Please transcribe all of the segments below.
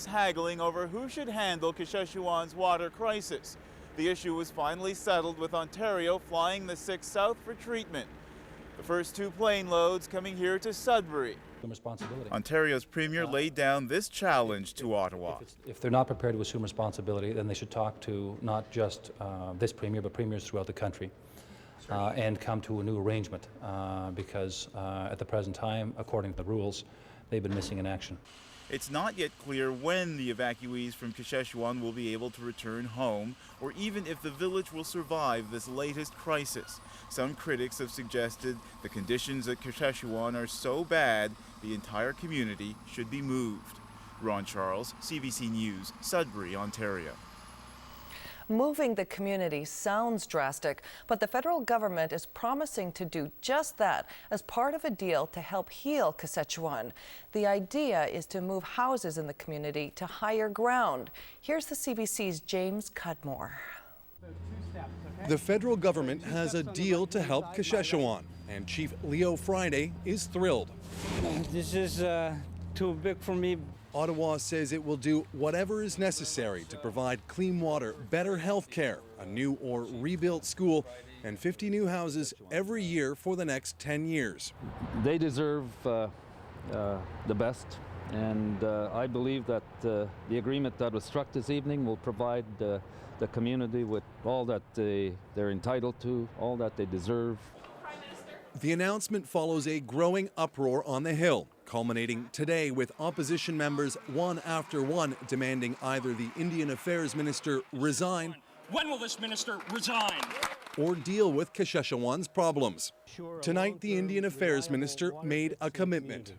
Haggling over who should handle Kashechewan's water crisis. The issue was finally settled with Ontario flying the sick south for treatment. The first two plane loads coming here to Sudbury. Ontario's premier laid down this challenge to Ottawa. If they're not prepared to assume responsibility, then they should talk to not just this premier, but premiers throughout the country and come to a new arrangement because at the present time, according to the rules, they've been missing in action. It's not yet clear when the evacuees from Kashechewan will be able to return home, or even if the village will survive this latest crisis. Some critics have suggested the conditions at Kashechewan are so bad, the entire community should be moved. Ron Charles, CBC News, Sudbury, Ontario. Moving the community sounds drastic, but the federal government is promising to do just that as part of a deal to help heal Kashechewan. The idea is to move houses in the community to higher ground. Here's the CBC's James Cudmore. The federal government has a deal to help Kashechewan, and Chief Leo Friday is thrilled. This is too big for me. Ottawa says it will do whatever is necessary to provide clean water, better health care, a new or rebuilt school, and 50 new houses every year for the next 10 years. They deserve the best, and I believe that the agreement that was struck this evening will provide the community with all that they're entitled to, all that they deserve. The announcement follows a growing uproar on the Hill, culminating today with opposition members one after one demanding either the Indian Affairs Minister resign. When will this minister resign? Or deal with Kashechewan's problems. Tonight, the Indian Affairs Minister made a commitment.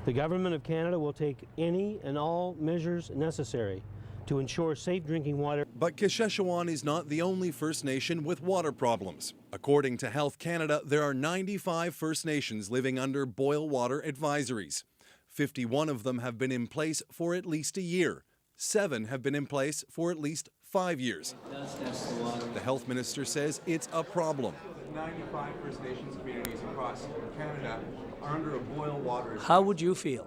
The Government of Canada will take any and all measures necessary to ensure safe drinking water. But Kashechewan is not the only First Nation with water problems. According to Health Canada, there are 95 First Nations living under boil water advisories. 51 of them have been in place for at least a year. 7 have been in place for at least 5 years. The health minister says it's a problem. 95 First Nations communities across Canada are under a boil water. How would you feel?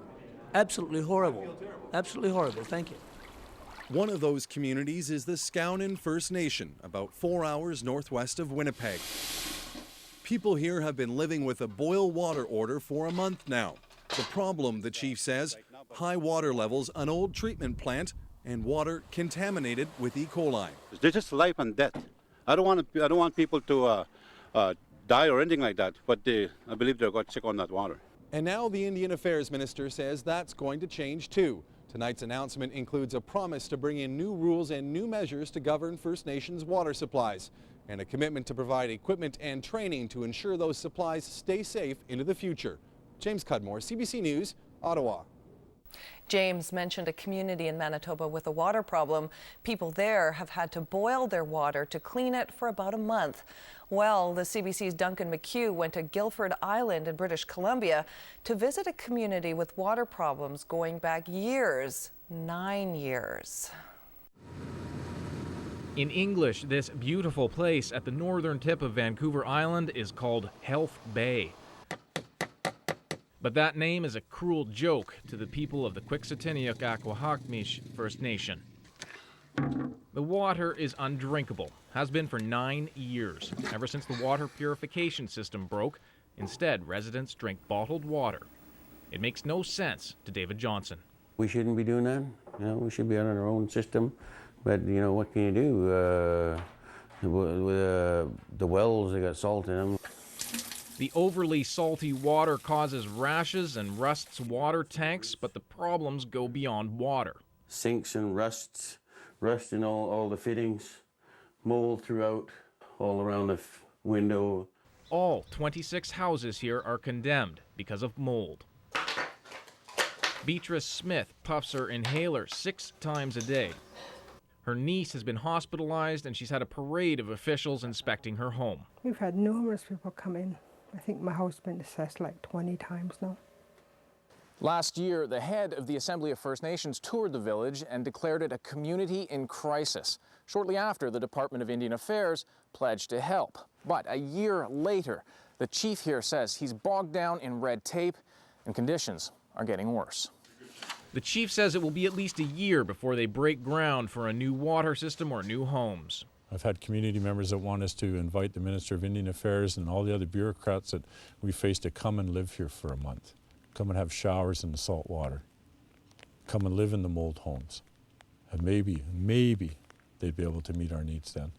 Absolutely horrible. Absolutely horrible. Thank you. One of those communities is the Skownan First Nation, about 4 hours northwest of Winnipeg. People here have been living with a boil water order for a month now. The problem, the chief says, high water levels, an old treatment plant, and water contaminated with E. coli. This is life and death. I don't want people to die or anything like that, but I believe they got sick on that water. And now the Indian Affairs Minister says that's going to change too. Tonight's announcement includes a promise to bring in new rules and new measures to govern First Nations water supplies, and a commitment to provide equipment and training to ensure those supplies stay safe into the future. James Cudmore, CBC News, Ottawa. James mentioned a community in Manitoba with a water problem. People there have had to boil their water to clean it for about a month. Well, the CBC's Duncan McHugh went to Guilford Island in British Columbia to visit a community with water problems going back years, 9 years. In English, this beautiful place at the northern tip of Vancouver Island is called Health Bay. But that name is a cruel joke to the people of the Quixotinioq-Aquahakmish First Nation. The water is undrinkable, has been for 9 years, ever since the water purification system broke. Instead, residents drink bottled water. It makes no sense to David Johnson. We shouldn't be doing that. We should be on our own system. But, what can you do? The wells, they got salt in them. The overly salty water causes rashes and rusts water tanks, but the problems go beyond water. Sinks and rust in all the fittings, mold throughout, all around the window. All 26 houses here are condemned because of mold. Beatrice Smith puffs her inhaler 6 times a day. Her niece has been hospitalized, and she's had a parade of officials inspecting her home. We've had numerous people come in. I think my house has been assessed like 20 times now. Last year, the head of the Assembly of First Nations toured the village and declared it a community in crisis. Shortly after, the Department of Indian Affairs pledged to help. But a year later, the chief here says he's bogged down in red tape and conditions are getting worse. The chief says it will be at least a year before they break ground for a new water system or new homes. I've had community members that want us to invite the Minister of Indian Affairs and all the other bureaucrats that we face to come and live here for a month. Come and have showers in the salt water. Come and live in the mold homes. And maybe they'd be able to meet our needs then.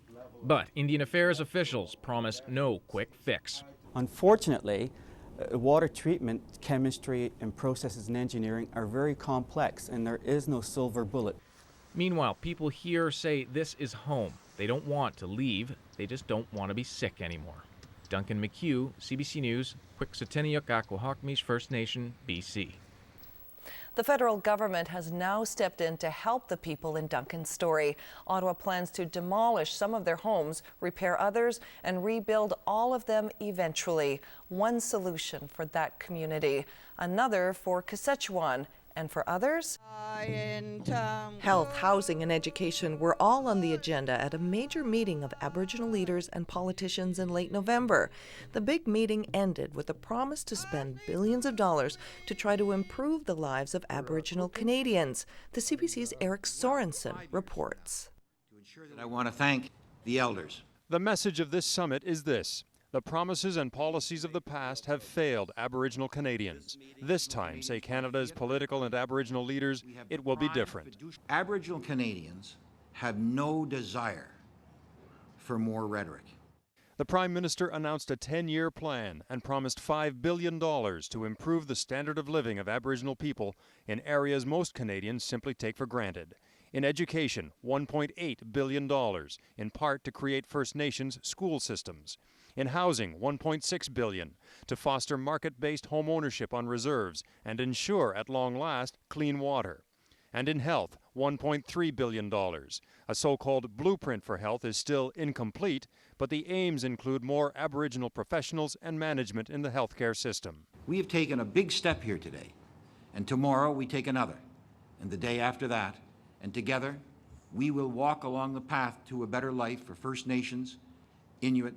But Indian Affairs officials promise no quick fix. Unfortunately, water treatment, chemistry, and processes and engineering are very complex, and there is no silver bullet. Meanwhile, people here say this is home. They don't want to leave, they just don't want to be sick anymore. Duncan McHugh, CBC News, Quebec, Akwahakmish First Nation, BC. The federal government has now stepped in to help the people in Duncan's story. Ottawa plans to demolish some of their homes, repair others, and rebuild all of them eventually. One solution for that community, another for Quebec, and for others, health, housing, and education were all on the agenda at a major meeting of Aboriginal leaders and politicians in late November. The big meeting ended with a promise to spend billions of dollars to try to improve the lives of Aboriginal Canadians. The CBC's Eric Sorensen reports. I want to thank the elders. The message of this summit is this: the promises and policies of the past have failed Aboriginal Canadians. This time, say Canada's political and Aboriginal leaders, it will be different. Aboriginal Canadians have no desire for more rhetoric. The Prime Minister announced a 10-year plan and promised $5 billion to improve the standard of living of Aboriginal people in areas most Canadians simply take for granted. In education, $1.8 billion, in part to create First Nations school systems. In housing, $1.6 billion, to foster market-based home ownership on reserves and ensure, at long last, clean water. And in health, $1.3 billion. A so-called blueprint for health is still incomplete, but the aims include more Aboriginal professionals and management in the healthcare system. We have taken a big step here today, and tomorrow we take another, and the day after that, and together we will walk along the path to a better life for First Nations, Inuit,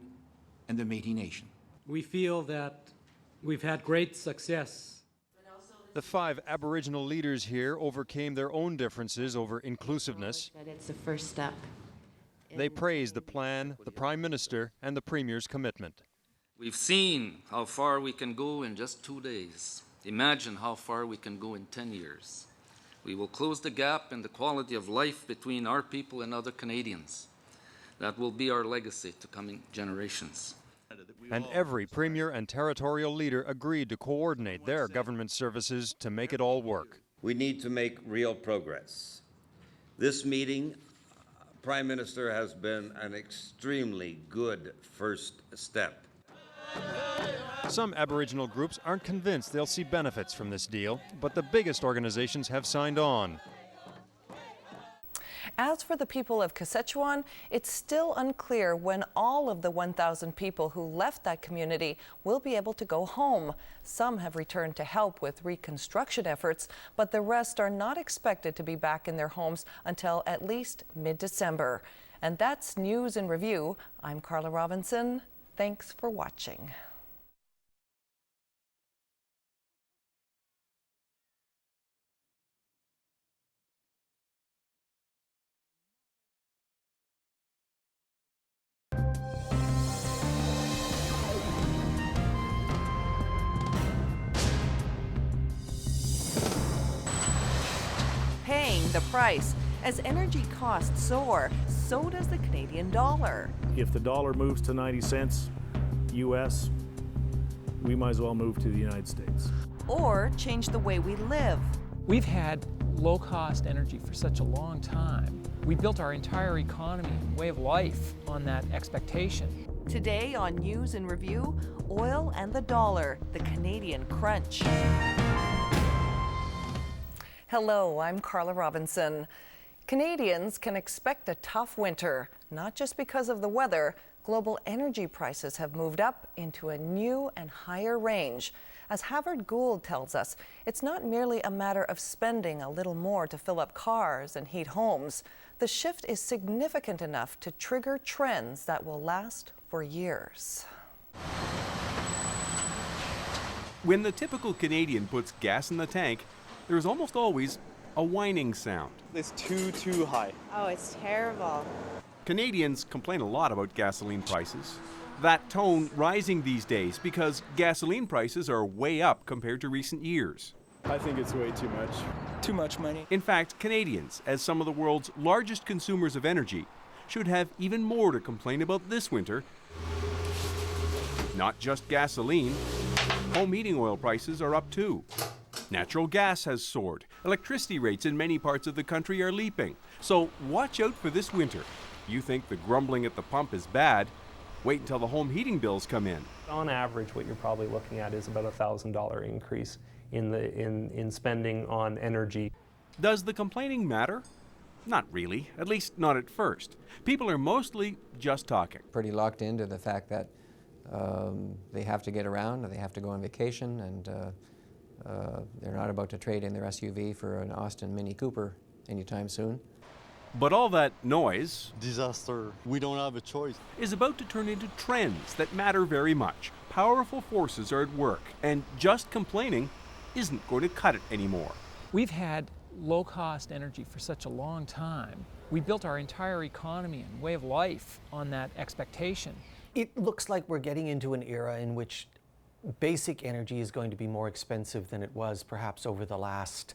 and the Métis Nation. We feel that we've had great success. The 5 Aboriginal leaders here overcame their own differences over inclusiveness. It's the first step. They praised the plan, the Prime Minister, and the Premier's commitment. We've seen how far we can go in just 2 days. Imagine how far we can go in 10 years. We will close the gap in the quality of life between our people and other Canadians. That will be our legacy to coming generations. And every Premier and territorial leader agreed to coordinate their government services to make it all work. We need to make real progress. This meeting, Prime Minister, has been an extremely good first step. Some Aboriginal groups aren't convinced they'll see benefits from this deal, but the biggest organizations have signed on. As for the people of Quebec, it's still unclear when all of the 1,000 people who left that community will be able to go home. Some have returned to help with reconstruction efforts, but the rest are not expected to be back in their homes until at least mid-December. And that's News in Review. I'm Carla Robinson. Thanks for watching. Paying the price. As energy costs soar, so does the Canadian dollar. If the dollar moves to 90 cents US, we might as well move to the United States. Or change the way we live. We've had low-cost energy for such a long time. We built our entire economy and way of life on that expectation. Today on News in Review, oil and the dollar, the Canadian crunch. Hello, I'm Carla Robinson. Canadians can expect a tough winter, not just because of the weather. Global energy prices have moved up into a new and higher range. As Havard Gould tells us, it's not merely a matter of spending a little more to fill up cars and heat homes. The shift is significant enough to trigger trends that will last for years. When the typical Canadian puts gas in the tank, there is almost always a whining sound. It's too high. Oh, it's terrible. Canadians complain a lot about gasoline prices. That tone rising these days because gasoline prices are way up compared to recent years. I think it's way too much. Too much money. In fact, Canadians, as some of the world's largest consumers of energy, should have even more to complain about this winter. Not just gasoline, home heating oil prices are up too. Natural gas has soared. Electricity rates in many parts of the country are leaping. So watch out for this winter. You think the grumbling at the pump is bad? Wait until the home heating bills come in. On average, what you're probably looking at is about a $1,000 increase in spending on energy. Does the complaining matter? Not really, at least not at first. People are mostly just talking. Pretty locked into the fact that they have to get around, they have to go on vacation, and they're not about to trade in their SUV for an Austin Mini Cooper anytime soon. But all that noise, disaster, we don't have a choice, is about to turn into trends that matter very much. Powerful forces are at work, and just complaining isn't going to cut it anymore. We've had low-cost energy for such a long time. We built our entire economy and way of life on that expectation. It looks like we're getting into an era in which basic energy is going to be more expensive than it was perhaps over the last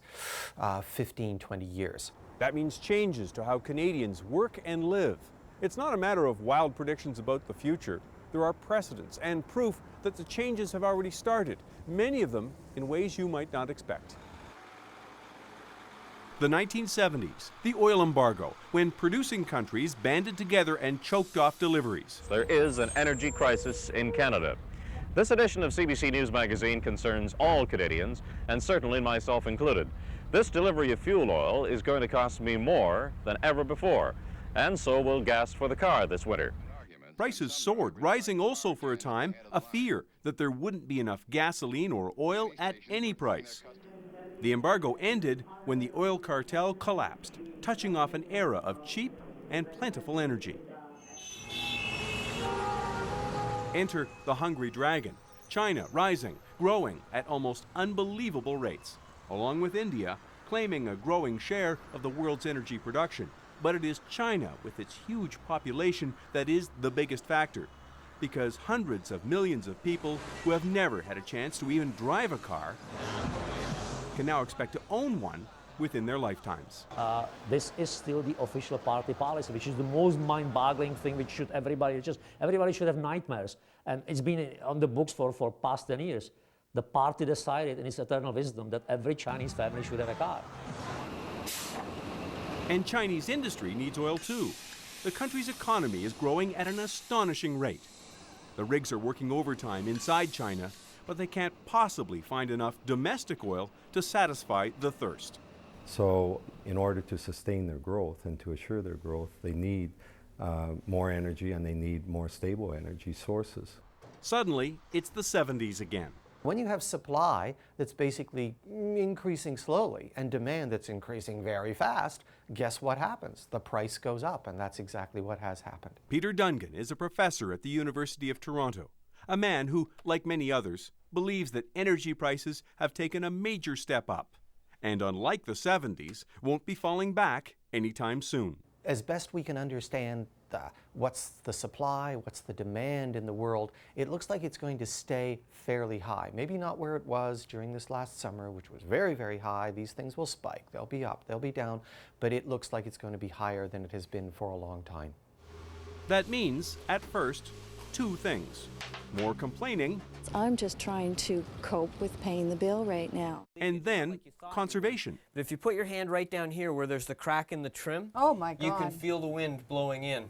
15, 20 years. That means changes to how Canadians work and live. It's not a matter of wild predictions about the future. There are precedents and proof that the changes have already started, many of them in ways you might not expect. The 1970s, the oil embargo, when producing countries banded together and choked off deliveries. There is an energy crisis in Canada. This edition of CBC News Magazine concerns all Canadians, and certainly myself included. This delivery of fuel oil is going to cost me more than ever before, and so will gas for the car this winter. Prices soared, rising also for a time a fear that there wouldn't be enough gasoline or oil at any price. The embargo ended when the oil cartel collapsed, touching off an era of cheap and plentiful energy. Enter the hungry dragon, China rising, growing at almost unbelievable rates, along with India claiming a growing share of the world's energy production. But it is China, with its huge population, that is the biggest factor, because hundreds of millions of people who have never had a chance to even drive a car can now expect to own one within their lifetimes. This is still the official party policy, which is the most mind-boggling thing, which should everybody should have nightmares. And it's been on the books for past 10 years. The party decided in its eternal wisdom that every Chinese family should have a car. And Chinese industry needs oil too. The country's economy is growing at an astonishing rate. The rigs are working overtime inside China, but they can't possibly find enough domestic oil to satisfy the thirst. So in order to sustain their growth and to assure their growth, they need more energy and they need more stable energy sources. Suddenly, it's the 70s again. When you have supply that's basically increasing slowly and demand that's increasing very fast, guess what happens? The price goes up, and that's exactly what has happened. Peter Dungan is a professor at the University of Toronto, a man who, like many others, believes that energy prices have taken a major step up, and unlike the 70s, won't be falling back anytime soon. As best we can understand what's the supply, what's the demand in the world, it looks like it's going to stay fairly high. Maybe not where it was during this last summer, which was very, very high. These things will spike. They'll be up, they'll be down, but it looks like it's going to be higher than it has been for a long time. That means, at first, two things. More complaining. I'm just trying to cope with paying the bill right now. And then conservation. If you put your hand right down here where there's the crack in the trim, oh my God, you can feel the wind blowing in.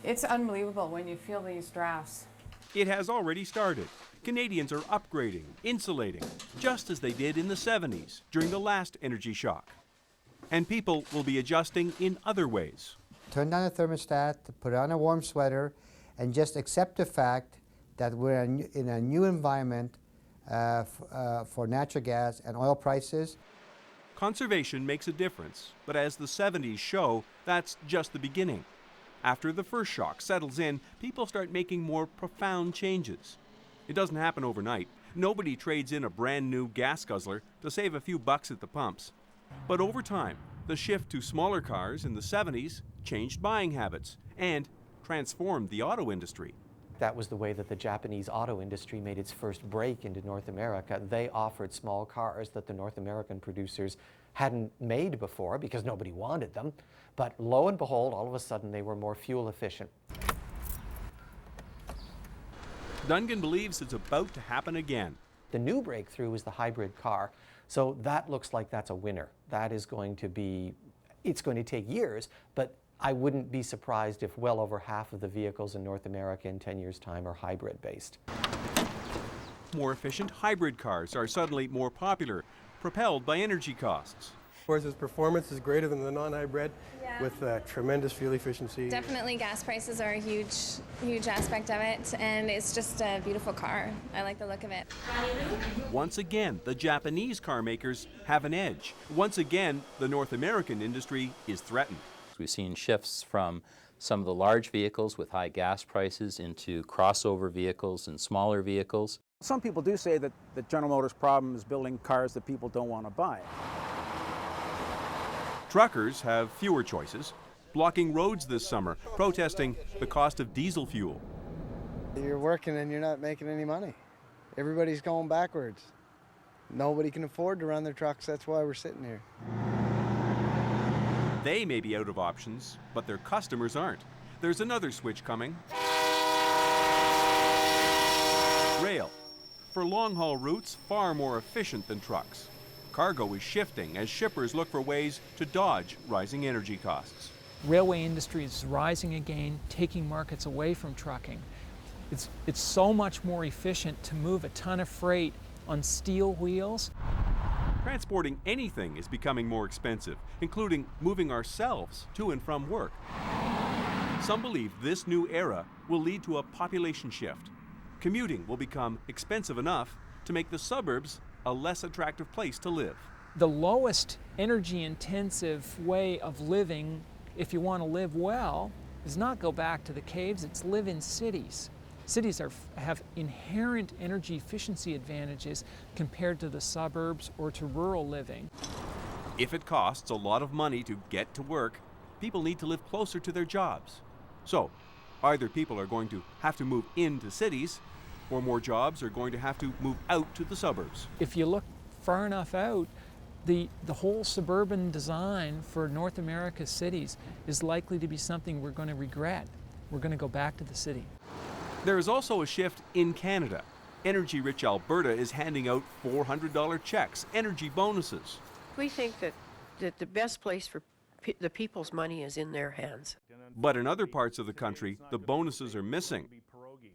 It's unbelievable when you feel these drafts. It has already started. Canadians are upgrading, insulating, just as they did in the 70s during the last energy shock. And people will be adjusting in other ways. Turn down the thermostat, put on a warm sweater, and just accept the fact that we're in a new environment for natural gas and oil prices. Conservation makes a difference, but as the 70s show, that's just the beginning. After the first shock settles in, people start making more profound changes. It doesn't happen overnight. Nobody trades in a brand new gas guzzler to save a few bucks at the pumps. But over time, the shift to smaller cars in the 70s changed buying habits and transformed the auto industry. That was the way that the Japanese auto industry made its first break into North America. They offered small cars that the North American producers hadn't made before because nobody wanted them. But lo and behold, all of a sudden they were more fuel efficient. Dungan believes it's about to happen again. The new breakthrough is the hybrid car. So that looks like that's a winner. That is going to be, it's going to take years, but I wouldn't be surprised if well over half of the vehicles in North America in 10 years' time are hybrid-based. More efficient hybrid cars are suddenly more popular, propelled by energy costs. Whereas its performance is greater than the non-hybrid with tremendous fuel efficiency. Definitely gas prices are a huge aspect of it, and it's just a beautiful car. I like the look of it. Once again, the Japanese car makers have an edge. Once again, the North American industry is threatened. We've seen shifts from some of the large vehicles with high gas prices into crossover vehicles and smaller vehicles. Some people do say that General Motors' problem is building cars that people don't want to buy. Truckers have fewer choices, blocking roads this summer, protesting the cost of diesel fuel. You're working and you're not making any money. Everybody's going backwards. Nobody can afford to run their trucks, that's why we're sitting here. They may be out of options, but their customers aren't. There's another switch coming. Rail. For long-haul routes, far more efficient than trucks. Cargo is shifting as shippers look for ways to dodge rising energy costs. Railway industry is rising again, taking markets away from trucking. It's so much more efficient to move a ton of freight on steel wheels. Transporting anything is becoming more expensive, including moving ourselves to and from work. Some believe this new era will lead to a population shift. Commuting will become expensive enough to make the suburbs a less attractive place to live. The lowest energy intensive way of living, if you want to live well, is not go back to the caves, it's live in cities. Cities have inherent energy efficiency advantages compared to the suburbs or to rural living. If it costs a lot of money to get to work, people need to live closer to their jobs. So, either people are going to have to move into cities, or more jobs are going to have to move out to the suburbs. If you look far enough out, the whole suburban design for North America's cities is likely to be something we're going to regret. We're going to go back to the city. There is also a shift in Canada. Energy-rich Alberta is handing out $400 checks, energy bonuses. We think that the best place for the people's money is in their hands. But in other parts of the country, the bonuses are missing.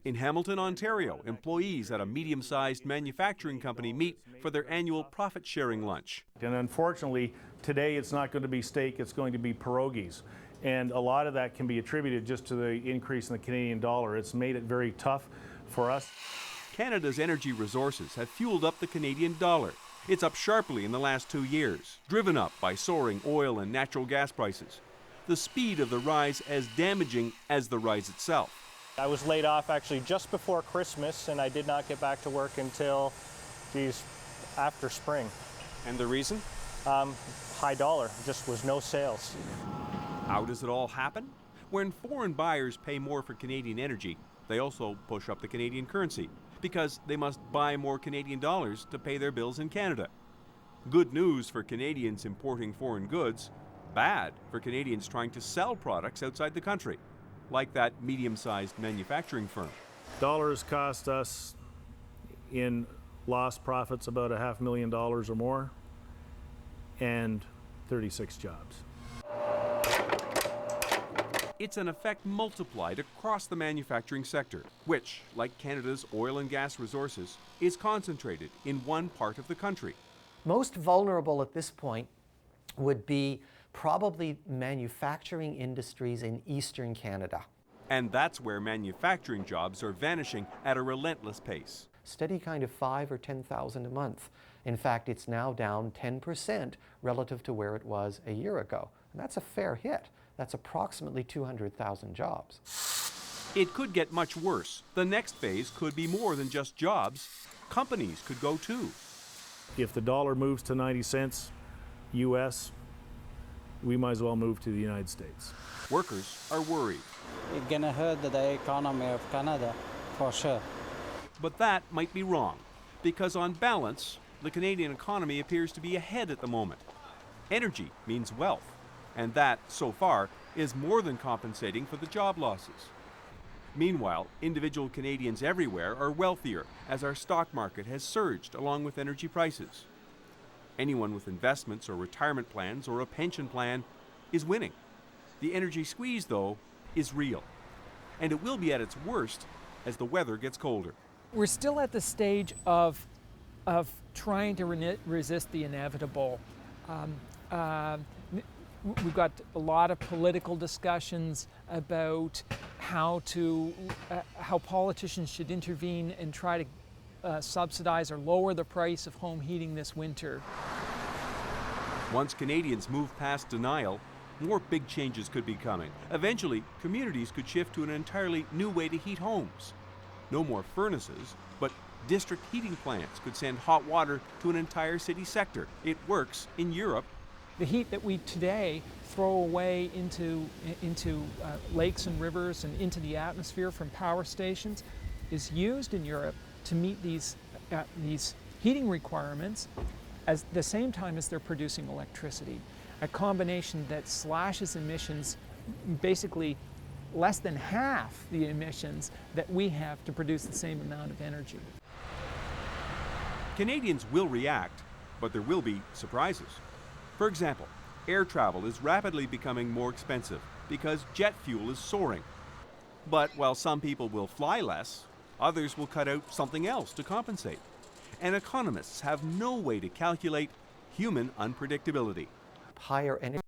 In Hamilton, Ontario, employees at a medium-sized manufacturing company meet for their annual profit-sharing lunch. And unfortunately, today it's not going to be steak, it's going to be pierogies. And a lot of that can be attributed just to the increase in the Canadian dollar. It's made it very tough for us. Canada's energy resources have fueled up the Canadian dollar. It's up sharply in the last 2 years, driven up by soaring oil and natural gas prices. The speed of the rise as damaging as the rise itself. I was laid off actually just before Christmas, and I did not get back to work until, after spring. And the reason? High dollar, just was no sales. How does it all happen? When foreign buyers pay more for Canadian energy, they also push up the Canadian currency because they must buy more Canadian dollars to pay their bills in Canada. Good news for Canadians importing foreign goods, bad for Canadians trying to sell products outside the country, like that medium-sized manufacturing firm. Dollars cost us in lost profits about $500,000 or more, and 36 jobs. It's an effect multiplied across the manufacturing sector, which, like Canada's oil and gas resources, is concentrated in one part of the country. Most vulnerable at this point would be probably manufacturing industries in eastern Canada. And that's where manufacturing jobs are vanishing at a relentless pace. Steady kind of 5,000 or 10,000 a month. In fact, it's now down 10% relative to where it was a year ago. And that's a fair hit. That's approximately 200,000 jobs. It could get much worse. The next phase could be more than just jobs. Companies could go too. If the dollar moves to 90 cents, U.S., we might as well move to the United States. Workers are worried. It's gonna hurt the economy of Canada, for sure. But that might be wrong, because on balance, the Canadian economy appears to be ahead at the moment. Energy means wealth, and that, so far, is more than compensating for the job losses. Meanwhile, individual Canadians everywhere are wealthier as our stock market has surged along with energy prices. Anyone with investments or retirement plans or a pension plan is winning. The energy squeeze, though, is real, and it will be at its worst as the weather gets colder. We're still at the stage of trying to resist the inevitable. We've got a lot of political discussions about how politicians should intervene and try to subsidize or lower the price of home heating this winter. Once Canadians move past denial, more big changes could be coming. Eventually, communities could shift to an entirely new way to heat homes. No more furnaces, but district heating plants could send hot water to an entire city sector. It works in Europe. The heat that we today throw away into lakes and rivers and into the atmosphere from power stations is used in Europe to meet these heating requirements at the same time as they're producing electricity. A combination that slashes emissions basically less than half the emissions that we have to produce the same amount of energy. Canadians will react, but there will be surprises. For example, air travel is rapidly becoming more expensive because jet fuel is soaring. But while some people will fly less, others will cut out something else to compensate. And economists have no way to calculate human unpredictability. Higher energy